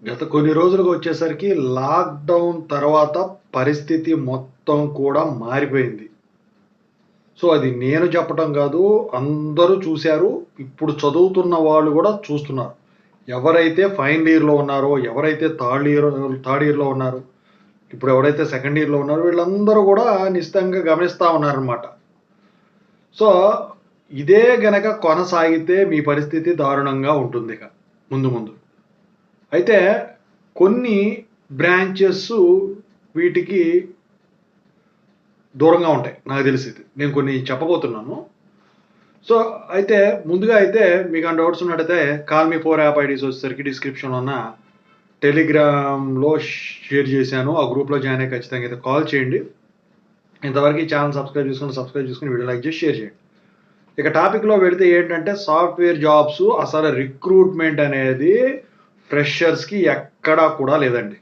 గత కొన్ని రోజులుగా వచ్చేసరికి లాక్‌డౌన్ తర్వాత పరిస్థితి మొత్తం కూడా మారిపోయింది. సో, అది నేను చెప్పటం గాదు. అందరూ చూసారు. ఇప్పుడు చదువుతున్న వాళ్ళు గూడా చూస్తున్నారు. ఎవరైతే ఫైనల్ ఇయర్‌లో ఉన్నారో, ఎవరైతే థర్డ్ ఇయర్‌లో ఉన్నారో, ఇప్పుడు ఎవరైతే సెకండ్ ఇయర్‌లో ఉన్నారో వీళ్ళందరూ గూడా నిశితంగా గమనిస్తా ఉన్నారనమాట. సో, ఇదే గనక కొనసాగితే మీ పరిస్థితి దారుణంగా ఉంటుందిక ముందు ముందు. అయితే కొన్ని బ్రాంచెస్ వీటికి దూరంగా ఉంటాయి నాకు తెలిసింది. నేను కొన్ని చెప్పబోతున్నాను. సో, అయితే ముందుగా అయితే మీకేమైనా డౌట్స్ ఉన్నట్టయితే కాల్ మీ 4 యాప్ ఐడీస్ వచ్చేసరికి డిస్క్రిప్షన్‌లో ఉన్న టెలిగ్రామ్‌లో షేర్ చేశాను. ఆ గ్రూప్‌లో జాయిన్ అయ్యి ఖచ్చితంగా అయితే కాల్ చేయండి. ఇంతవరకు ఈ ఛానల్ సబ్స్క్రైబ్ చేసుకొని వీడియో లైక్ చేసి షేర్ చేయండి. ఇక టాపిక్‌లో వెళితే ఏంటంటే సాఫ్ట్‌వేర్ జాబ్స్ అసలు రిక్రూట్‌మెంట్ అనేది ఫ్రెషర్స్‌కి ఎక్కడా కూడా లేదండి.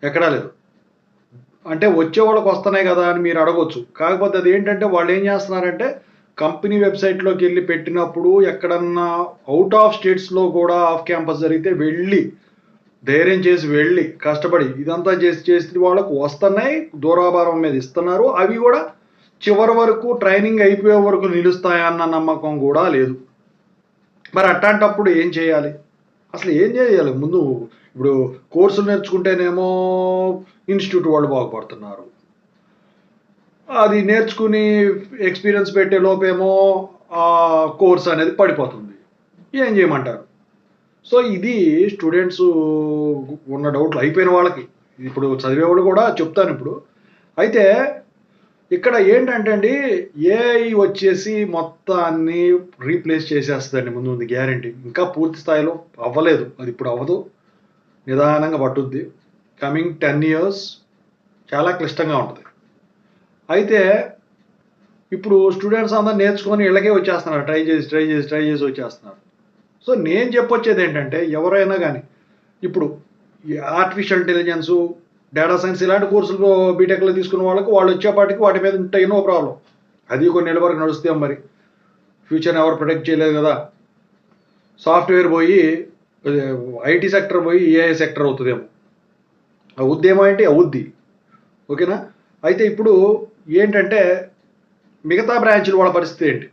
ఎక్కడా లేదు. అంటే వచ్చేవాళ్ళకి వస్తున్నాయి కదా అని మీరు అడగొచ్చు. కాకపోతే అదేంటంటే వాళ్ళేం చేస్తున్నారంటే కంపెనీ వెబ్‌సైట్‌లోకి ఎళ్లి పెట్టినప్పుడు ఎక్కడన్నా ఔట్ ఆఫ్ స్టేట్స్‌లో కూడా ఆఫ్ క్యాంపస్ జరిగితే వెళ్ళి, ధైర్యం చేసి వెళ్ళి, కష్టపడి ఇదంతా చేసిన వాళ్ళకి వస్తున్నాయి. దూరాభారం మీద ఇస్తున్నారు. అవి కూడా చివరి వరకు ట్రైనింగ్ అయిపోయే వరకు నిలుస్తాయన్న నమ్మకం కూడా లేదు. మరి అట్లాంటప్పుడు ఏం చేయాలి? అసలు ఏం చేయాలి? ముందు ఇప్పుడు కోర్సులు నేర్చుకుంటేనేమో ఇన్‌స్టిట్యూట్ వాళ్ళు బాగుపడుతున్నారు. అది నేర్చుకుని ఎక్స్‌పీరియన్స్ పెట్టే లోపేమో కోర్స్ అనేది పడిపోతుంది. ఏం చేయమంటారు? సో, ఇది స్టూడెంట్సు ఉన్న డౌట్‌లు అయిపోయిన వాళ్ళకి. ఇప్పుడు చదివేవాళ్ళు కూడా చెప్తానిప్పుడు. అయితే ఇక్కడ ఏంటంటే అండి, ఏఐ వచ్చేసి మొత్తాన్ని రీప్లేస్ చేసేస్తదండి ముందు ముందు గ్యారంటీ. ఇంకా పూర్తి స్థాయిలో అవ్వలేదు. అది ఇప్పుడు అవ్వదు. నిదానంగా పట్టుద్ది. కమింగ్ 10 ఇయర్స్ చాలా క్లిష్టంగా ఉంటది. అయితే ఇప్పుడు స్టూడెంట్స్ అందరూ నేర్చుకొని ఇళ్ళకే వచ్చేస్తున్నారు. ట్రై చేసి వచ్చేస్తున్నారు. సో, నేను చెప్పొచ్చేదేంటంటే ఎవరైనా గాని ఇప్పుడు ఈ ఆర్టిఫిషియల్ ఇంటెలిజెన్సు, డేటా సైన్స్ ఇలాంటి కోర్సులు బీటెక్‌లో తీసుకున్న వాళ్ళకి వాళ్ళొచ్చేపాటికి వాటి మీద ఉంటాయి నో ప్రాబ్లమ్. అది కొన్నేళ్ల వరకు నడుస్తాయేమో మరి. ఫ్యూచర్‌ని ఎవరు ప్రొటెక్ట్ చేయలేదు గదా! సాఫ్ట్‌వేర్ బోయి ఐటీ సెక్టర్ బోయి ఏఐ సెక్టర్ అవుతదేమో. అవుద్దేమో అంటే అవుద్ది. ఓకేనా? అయితే ఇప్పుడు ఏంటంటే మిగతా బ్రాంచ్‌ల వాళ్ళ పరిస్థితి ఏంటి?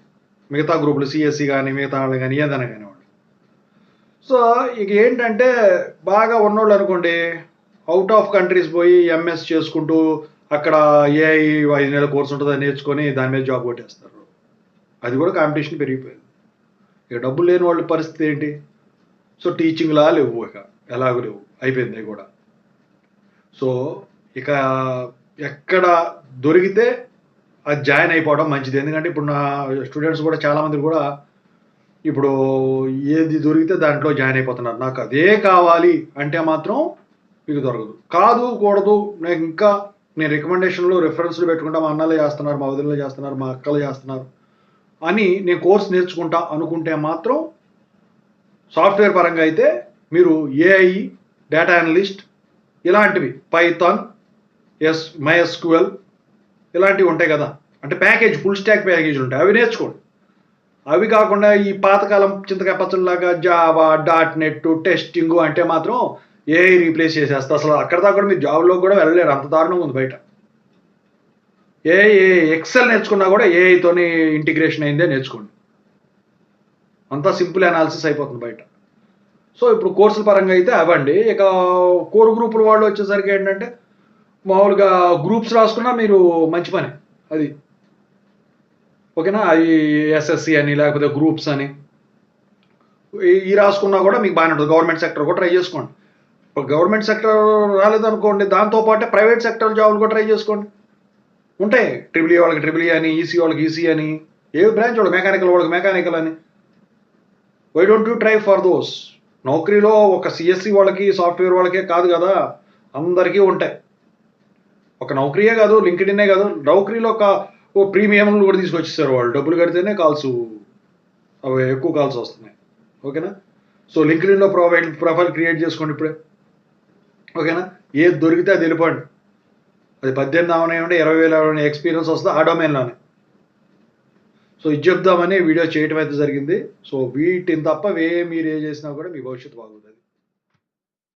మిగతా గ్రూపులు సీఎస్‌సి గాని, మిగతా వాళ్ళు గాని ఏదైనా గానివ్వండి. సో, ఇక ఏంటంటే బాగా ఉన్నోళ్ళనుకోండి ఔట్ ఆఫ్ కంట్రీస్ పోయి ఎంఎస్ చేసుకుంటూ అక్కడ ఏఐ 5 నెలల కోర్స్ ఉంటదని నేర్చుకొని దాని మీద జాబ్ కొట్టేస్తారు. అది కూడా కాంపిటీషన్ పెరిగిపోయింది. ఇక డబ్బులు లేని వాళ్ళ పరిస్థితి ఏంటి? సో, టీచింగ్‌లా లేవు ఇక. ఎలాగో లేవు. అయిపోయింది అయి కూడా. సో, ఇక ఎక్కడ దొరికితే అది జాయిన్ అయిపోవడం మంచిది. ఎందుకంటే ఇప్పుడు నా స్టూడెంట్స్ కూడా చాలామంది కూడా ఇప్పుడు ఏది దొరికితే దాంట్లో జాయిన్ అయిపోతున్నారు. నాకు అదే కావాలి అంటే మాత్రం మీకు దొరకదు. కాదు, కూడదు, నేను రికమెండేషన్‌లు, రిఫరెన్స్‌లు పెట్టుకుంటా. మా అన్నలు చేస్తున్నారు, మా వదినలు చేస్తున్నారు, మా అక్కలు చేస్తున్నారు అని నేను కోర్స్ నేర్చుకుంటా అనుకుంటే మాత్రం సాఫ్ట్‌వేర్ పరంగా అయితే మీరు ఏఐ, డేటా అనలిస్ట్ ఇలాంటివి పైథాన్, మైఎస్‌క్యూఎల్ ఇలాంటివి ఉంటాయి కదా! అంటే ఫుల్ స్టాక్ ప్యాకేజీలు ఉంటాయి. అవి నేర్చుకోండి. అవి కాకుండా ఈ పాతకాలం చింతకాయ పచ్చడిలాగా జావా, డాట్ నెట్, టెస్టింగు అంటే మాత్రం ఏఐ రీప్లేస్ చేసేస్తా. అసలు అక్కడి దాకా కూడా మీరు జాబ్‌లోకి కూడా వెళ్ళలేరు. అంత దారుణంగా ఉంది బయట. ఏఐ ఎక్సెల్ నేర్చుకున్నా కూడా ఏఐతోని ఇంటిగ్రేషన్ అయిందే నేర్చుకోండి. అంతా సింపుల్ అనాలిసిస్ అయిపోతుంది బయట. సో, ఇప్పుడు కోర్సుల పరంగా అయితే అవండి. ఇక కోర్ గ్రూపుల వాళ్ళు వచ్చేసరికి ఏంటంటే మామూలుగా గ్రూప్స్ రాసుకున్నా మీరు మంచి పనే. అది. ఓకేనా? అయి ఎస్ఎస్‌సి అని లేకపోతే గ్రూప్స్ అని ఈ రాసుకున్నా కూడా మీకు బాగానే ఉంటుంది. గవర్నమెంట్ సెక్టర్ కూడా ట్రై చేసుకోండి. గవర్నమెంట్ సెక్టర్ రాలేదనుకోండి, దాంతో పాటే ప్రైవేట్ సెక్టర్ జాబ్‌లు కూడా ట్రై చేసుకోండి. ఉంటాయి. ట్రిపుల్ ఈ వాళ్ళకి ట్రిపుల్ ఈ అని, ఈసీ వాళ్ళకి ఈసీ అని, ఏ బ్రాంచ్ వాళ్ళకి మెకానికల్ వాళ్ళకి మెకానికల్ అని. Why don't you try for those? నౌకరీలో ఒక సీఎస్‌సి వాళ్ళకి, సాఫ్ట్‌వేర్ వాళ్ళకే కాదు కదా! అందరికీ ఉంటాయి. ఒక నౌకరీయే కాదు, లింక్డ్ఇన్నే కాదు, నౌకరీలో ఓ ప్రీమియంలు కూడా తీసుకొచ్చేసారు వాళ్ళు. డబ్బులు కడితేనే అవి ఎక్కువ కాల్స్ వస్తున్నాయి. ఓకేనా? సో, లింక్డ్ఇన్‌లో ప్రొఫైల్ క్రియేట్ చేసుకోండి ఇప్పుడే. ఓకేనా? ఏది దొరికితే అది వెళ్ళిపోండి. అది 18 అవనివ్వండి, 20,000 అవనివ్వండి, ఎక్స్పీరియన్స్ వస్తుంది ఆ డొమైన్‌లోనే. సో, ఇది చెప్దామని వీడియో చేయటం అయితే జరిగింది. సో, వీటిని తప్ప మీరు ఏ చేసినా కూడా మీ భవిష్యత్తు బాగుంటుంది.